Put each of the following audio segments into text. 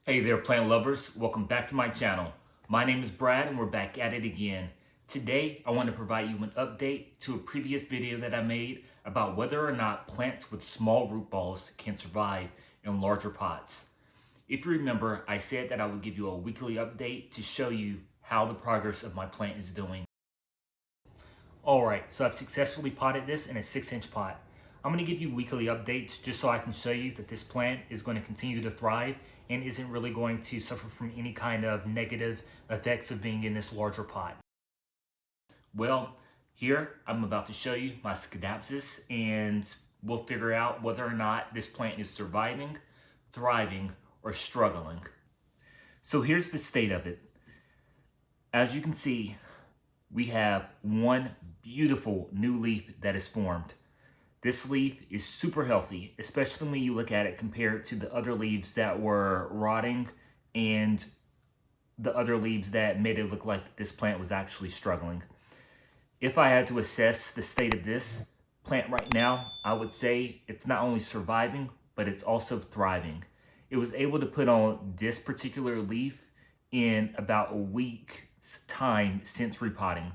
Hey there, plant lovers. Welcome back to my channel. My name is Brad and we're back at it again. Today, I want to provide you an update to a previous video that I made about whether or not plants with small root balls can survive in larger pots. If you remember, I said that I would give you a weekly update to show you how the progress of my plant is doing. Alright, so I've successfully potted this in a 6-inch pot. I'm going to give you weekly updates just so I can show you that this plant is going to continue to thrive and isn't really going to suffer from any kind of negative effects of being in this larger pot. Well, here I'm about to show you my scadapsis and we'll figure out whether or not this plant is surviving, thriving, or struggling. So here's the state of it. As you can see, we have one beautiful new leaf that is formed. This leaf is super healthy, especially when you look at it compared to the other leaves that were rotting and the other leaves that made it look like this plant was actually struggling. If I had to assess the state of this plant right now, I would say it's not only surviving, but it's also thriving. It was able to put on this particular leaf in about a week's time since repotting.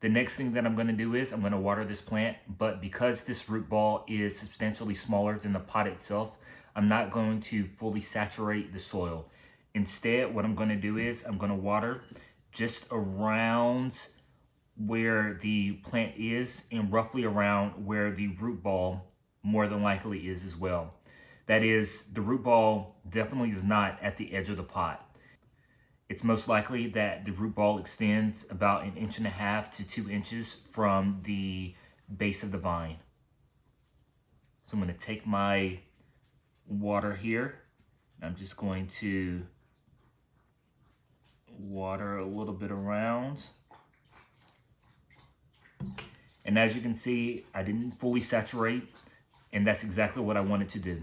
The next thing that I'm going to do is I'm going to water this plant, but because this root ball is substantially smaller than the pot itself, I'm not going to fully saturate the soil. Instead, what I'm going to do is I'm going to water just around where the plant is and roughly around where the root ball more than likely is as well. That is, the root ball definitely is not at the edge of the pot. It's most likely that the root ball extends about 1.5 to 2 inches from the base of the vine. So I'm going to take my water here. I'm just going to water a little bit around. And as you can see, I didn't fully saturate, and that's exactly what I wanted to do.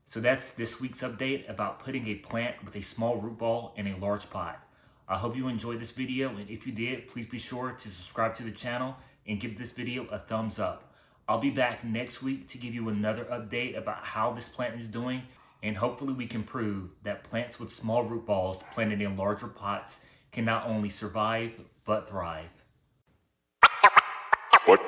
So that's this week's update about putting a plant with a small root ball in a large pot. I hope you enjoyed this video, and if you did, please be sure to subscribe to the channel and give this video a thumbs up. I'll be back next week to give you another update about how this plant is doing, and hopefully we can prove that plants with small root balls planted in larger pots can not only survive, but thrive. What?